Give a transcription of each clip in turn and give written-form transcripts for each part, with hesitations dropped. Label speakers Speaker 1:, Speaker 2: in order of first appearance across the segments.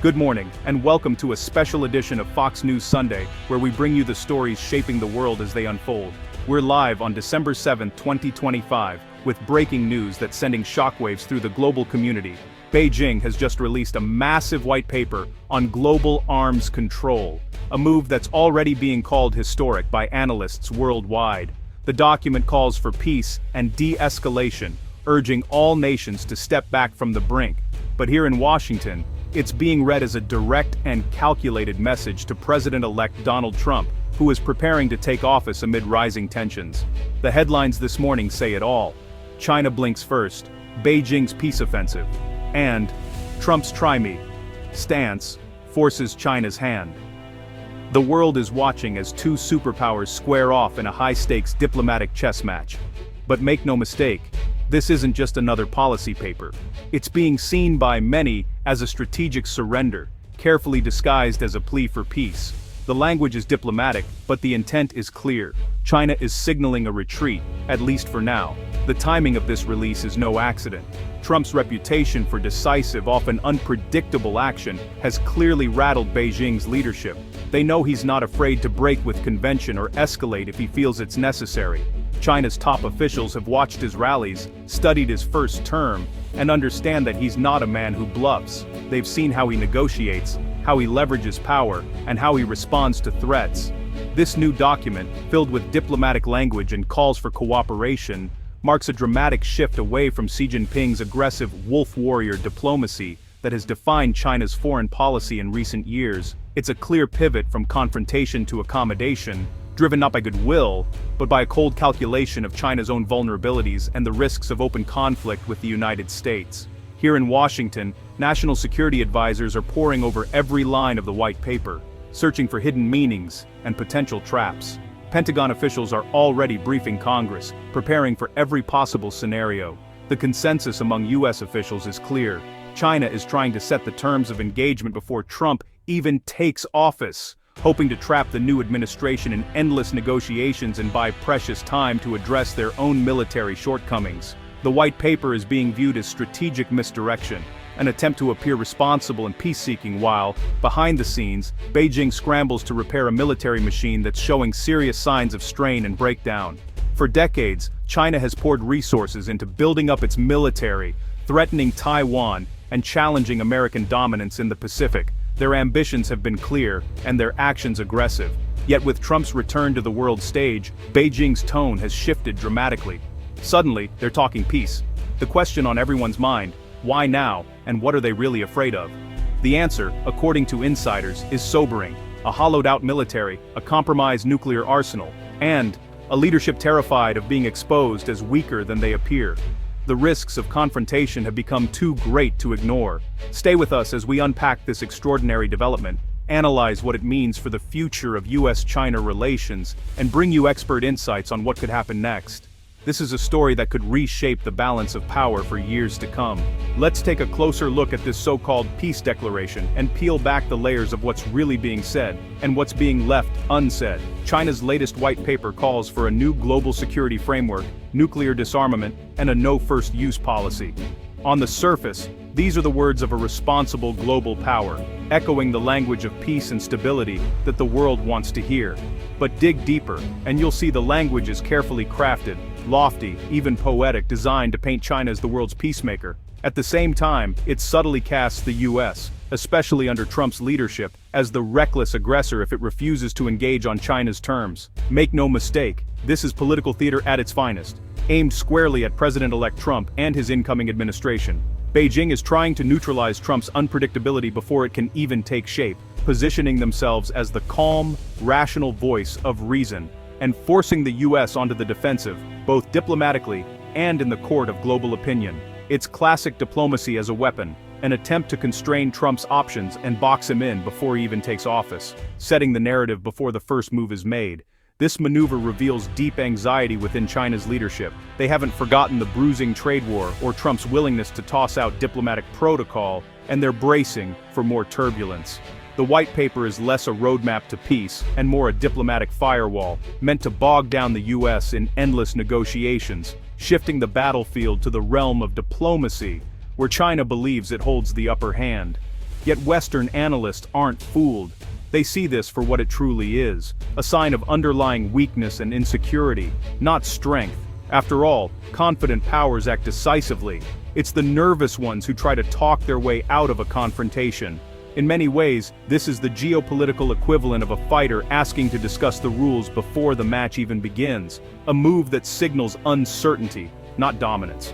Speaker 1: Good morning, and welcome to a special edition of Fox News Sunday, where we bring you the stories shaping the world as they unfold. We're live on December 7, 2025, with breaking news that's sending shockwaves through the global community. Beijing has just released a massive white paper on global arms control, a move that's already being called historic by analysts worldwide. The document calls for peace and de-escalation, urging all nations to step back from the brink. But here in Washington, it's being read as a direct and calculated message to President-elect Donald Trump, who is preparing to take office amid rising tensions. The headlines this morning say it all. China blinks first, Beijing's peace offensive, and Trump's "try me" stance forces China's hand. The world is watching as two superpowers square off in a high-stakes diplomatic chess match. But make no mistake, this isn't just another policy paper. It's being seen by many as a strategic surrender, carefully disguised as a plea for peace. The language is diplomatic, but the intent is clear. China is signaling a retreat, at least for now. The timing of this release is no accident. Trump's reputation for decisive, often unpredictable action has clearly rattled Beijing's leadership. They know he's not afraid to break with convention or escalate if he feels it's necessary. China's top officials have watched his rallies, studied his first term, and understand that he's not a man who bluffs. They've seen how he negotiates, how he leverages power, and how he responds to threats. This new document, filled with diplomatic language and calls for cooperation, marks a dramatic shift away from Xi Jinping's aggressive wolf warrior diplomacy that has defined China's foreign policy in recent years. It's a clear pivot from confrontation to accommodation, driven not by goodwill, but by a cold calculation of China's own vulnerabilities and the risks of open conflict with the United States. Here in Washington, national security advisors are poring over every line of the white paper, searching for hidden meanings and potential traps. Pentagon officials are already briefing Congress, preparing for every possible scenario. The consensus among U.S. officials is clear. China is trying to set the terms of engagement before Trump even takes office, hoping to trap the new administration in endless negotiations and buy precious time to address their own military shortcomings. The white paper is being viewed as strategic misdirection, an attempt to appear responsible and peace-seeking while, behind the scenes, Beijing scrambles to repair a military machine that's showing serious signs of strain and breakdown. For decades, China has poured resources into building up its military, threatening Taiwan, and challenging American dominance in the Pacific. Their ambitions have been clear, and their actions aggressive. Yet with Trump's return to the world stage, Beijing's tone has shifted dramatically. Suddenly, they're talking peace. The question on everyone's mind: why now, and what are they really afraid of? The answer, according to insiders, is sobering. A hollowed-out military, a compromised nuclear arsenal, and a leadership terrified of being exposed as weaker than they appear. The risks of confrontation have become too great to ignore. Stay with us as we unpack this extraordinary development, analyze what it means for the future of US-China relations, and bring you expert insights on what could happen next. This is a story that could reshape the balance of power for years to come. Let's take a closer look at this so-called peace declaration and peel back the layers of what's really being said and what's being left unsaid. China's latest white paper calls for a new global security framework, nuclear disarmament, and a no-first-use policy. On the surface, these are the words of a responsible global power, echoing the language of peace and stability that the world wants to hear. But dig deeper, and you'll see the language is carefully crafted, lofty, even poetic, designed to paint China as the world's peacemaker. At the same time, it subtly casts the US, especially under Trump's leadership, as the reckless aggressor if it refuses to engage on China's terms. Make no mistake, this is political theater at its finest, aimed squarely at President-elect Trump and his incoming administration. Beijing is trying to neutralize Trump's unpredictability before it can even take shape, positioning themselves as the calm, rational voice of reason, and forcing the US onto the defensive, both diplomatically and in the court of global opinion. It's classic diplomacy as a weapon, an attempt to constrain Trump's options and box him in before he even takes office, setting the narrative before the first move is made. This maneuver reveals deep anxiety within China's leadership. They haven't forgotten the bruising trade war or Trump's willingness to toss out diplomatic protocol, and they're bracing for more turbulence. The white paper is less a roadmap to peace and more a diplomatic firewall, meant to bog down the US in endless negotiations, shifting the battlefield to the realm of diplomacy, where China believes it holds the upper hand. Yet Western analysts aren't fooled. They see this for what it truly is, a sign of underlying weakness and insecurity, not strength. After all, confident powers act decisively. It's the nervous ones who try to talk their way out of a confrontation. In many ways, this is the geopolitical equivalent of a fighter asking to discuss the rules before the match even begins, a move that signals uncertainty, not dominance.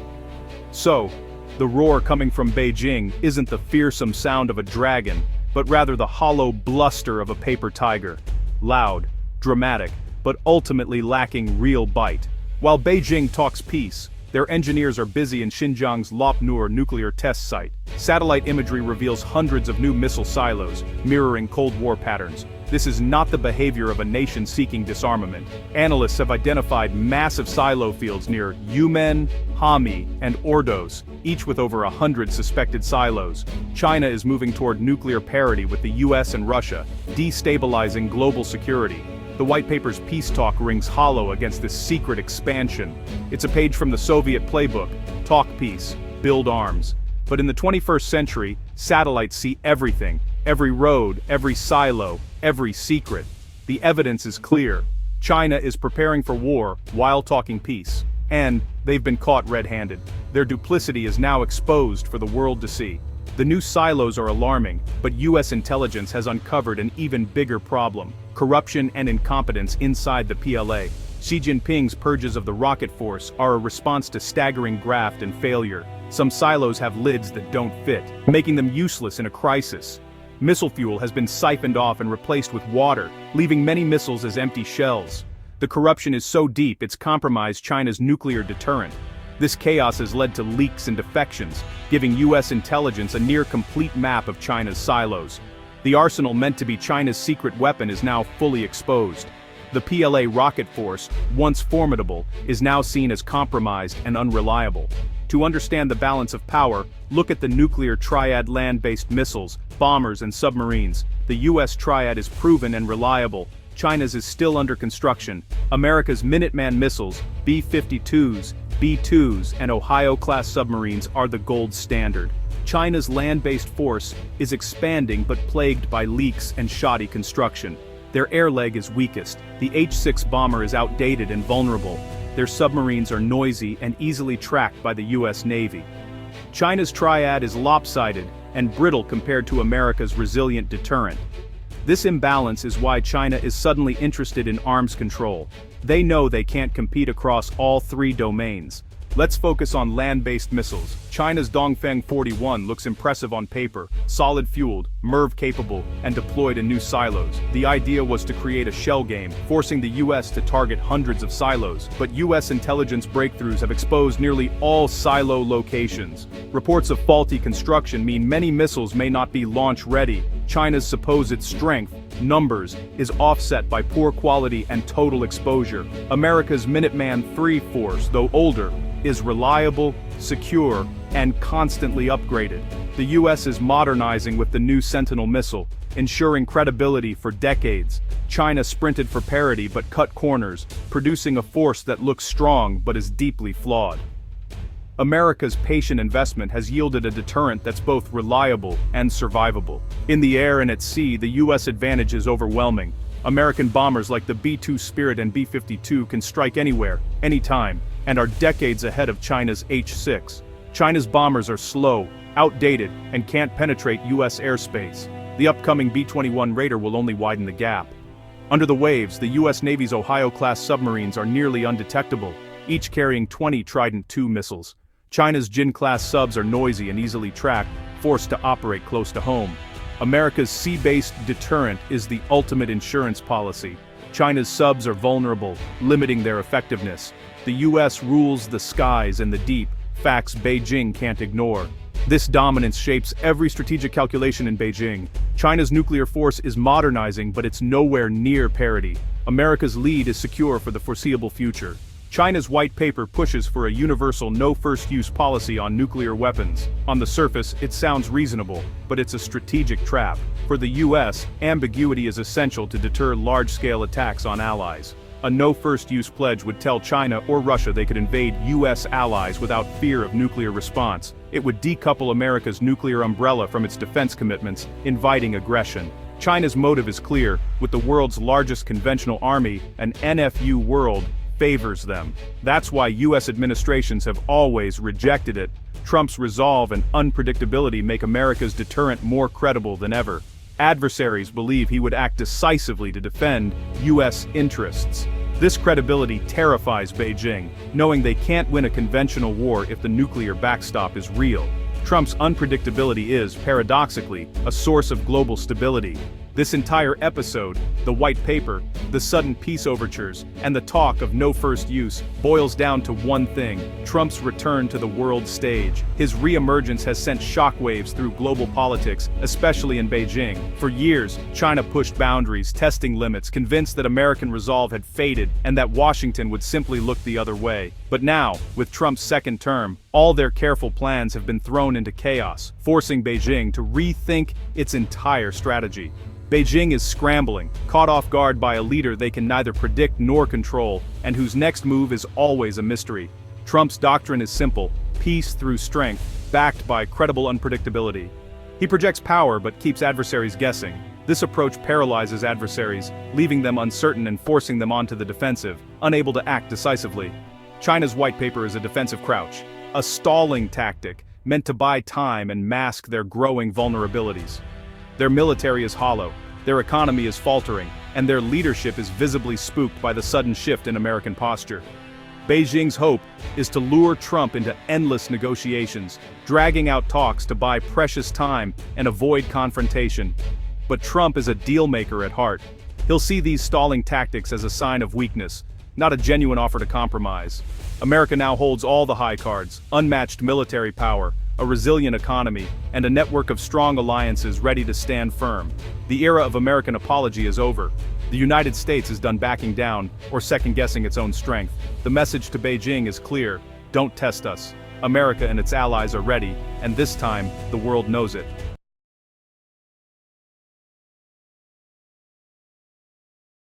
Speaker 1: So, the roar coming from Beijing isn't the fearsome sound of a dragon, but rather the hollow bluster of a paper tiger. Loud, dramatic, but ultimately lacking real bite. While Beijing talks peace, their engineers are busy in Xinjiang's Lop-Nur nuclear test site. Satellite imagery reveals hundreds of new missile silos, mirroring Cold War patterns. This is not the behavior of a nation seeking disarmament. Analysts have identified massive silo fields near Yumen, Hami, and Ordos, each with over 100 suspected silos. China is moving toward nuclear parity with the US and Russia, destabilizing global security. The White Paper's peace talk rings hollow against this secret expansion. It's a page from the Soviet playbook: talk peace, build arms. But in the 21st century, satellites see everything, every road, every silo, every secret. The evidence is clear. China is preparing for war while talking peace. And they've been caught red-handed. Their duplicity is now exposed for the world to see. The new silos are alarming, but US intelligence has uncovered an even bigger problem: corruption and incompetence inside the PLA. Xi Jinping's purges of the rocket force are a response to staggering graft and failure. Some silos have lids that don't fit, making them useless in a crisis. Missile fuel has been siphoned off and replaced with water, leaving many missiles as empty shells. The corruption is so deep it's compromised China's nuclear deterrent. This chaos has led to leaks and defections, giving US intelligence a near-complete map of China's silos. The arsenal meant to be China's secret weapon is now fully exposed. The PLA rocket force, once formidable, is now seen as compromised and unreliable. To understand the balance of power, look at the nuclear triad: land-based missiles, bombers and submarines. The US triad is proven and reliable. China's is still under construction. America's Minuteman missiles, B-52s, B-2s, and Ohio-class submarines are the gold standard. China's land-based force is expanding but plagued by leaks and shoddy construction. Their air leg is weakest. The H-6 bomber is outdated and vulnerable. Their submarines are noisy and easily tracked by the US Navy. China's triad is lopsided and brittle compared to America's resilient deterrent. This imbalance is why China is suddenly interested in arms control. They know they can't compete across all three domains. Let's focus on land-based missiles. China's Dongfeng 41 looks impressive on paper, solid-fueled, MIRV-capable, and deployed in new silos. The idea was to create a shell game, forcing the US to target hundreds of silos, but US intelligence breakthroughs have exposed nearly all silo locations. Reports of faulty construction mean many missiles may not be launch-ready. China's supposed strength, numbers, is offset by poor quality and total exposure. America's Minuteman III force, though older, is reliable, secure, and constantly upgraded. The US is modernizing with the new Sentinel missile, ensuring credibility for decades. China sprinted for parity but cut corners, producing a force that looks strong but is deeply flawed. America's patient investment has yielded a deterrent that's both reliable and survivable. In the air and at sea, the US advantage is overwhelming. American bombers like the B-2 Spirit and B-52 can strike anywhere, anytime, and are decades ahead of China's H-6. China's bombers are slow, outdated, and can't penetrate US airspace. The upcoming B-21 Raider will only widen the gap. Under the waves, the US Navy's Ohio-class submarines are nearly undetectable, each carrying 20 Trident II missiles. China's Jin-class subs are noisy and easily tracked, forced to operate close to home. America's sea-based deterrent is the ultimate insurance policy. China's subs are vulnerable, limiting their effectiveness. The US rules the skies and the deep, facts Beijing can't ignore. This dominance shapes every strategic calculation in Beijing. China's nuclear force is modernizing, but it's nowhere near parity. America's lead is secure for the foreseeable future. China's white paper pushes for a universal no-first-use policy on nuclear weapons. On the surface, it sounds reasonable, but it's a strategic trap. For the US, ambiguity is essential to deter large-scale attacks on allies. A no-first-use pledge would tell China or Russia they could invade US allies without fear of nuclear response. It would decouple America's nuclear umbrella from its defense commitments, inviting aggression. China's motive is clear: with the world's largest conventional army, an NFU world favors them. That's why US administrations have always rejected it. Trump's resolve and unpredictability make America's deterrent more credible than ever. Adversaries believe he would act decisively to defend US interests. This credibility terrifies Beijing, knowing they can't win a conventional war if the nuclear backstop is real. Trump's unpredictability is, paradoxically, a source of global stability. This entire episode, the white paper, the sudden peace overtures, and the talk of no first use, boils down to one thing: Trump's return to the world stage. His re-emergence has sent shockwaves through global politics, especially in Beijing. For years, China pushed boundaries, testing limits, convinced that American resolve had faded and that Washington would simply look the other way. But now, with Trump's second term, all their careful plans have been thrown into chaos, forcing Beijing to rethink its entire strategy. Beijing is scrambling, caught off guard by a leader they can neither predict nor control, and whose next move is always a mystery. Trump's doctrine is simple: peace through strength, backed by credible unpredictability. He projects power but keeps adversaries guessing. This approach paralyzes adversaries, leaving them uncertain and forcing them onto the defensive, unable to act decisively. China's white paper is a defensive crouch, a stalling tactic meant to buy time and mask their growing vulnerabilities. Their military is hollow, their economy is faltering, and their leadership is visibly spooked by the sudden shift in American posture. Beijing's hope is to lure Trump into endless negotiations, dragging out talks to buy precious time and avoid confrontation. But Trump is a deal-maker at heart. He'll see these stalling tactics as a sign of weakness, not a genuine offer to compromise. America now holds all the high cards: unmatched military power, a resilient economy, and a network of strong alliances ready to stand firm. The era of American apology is over. The United States is done backing down or second-guessing its own strength. The message to Beijing is clear: don't test us. America and its allies are ready, and this time, the world knows it.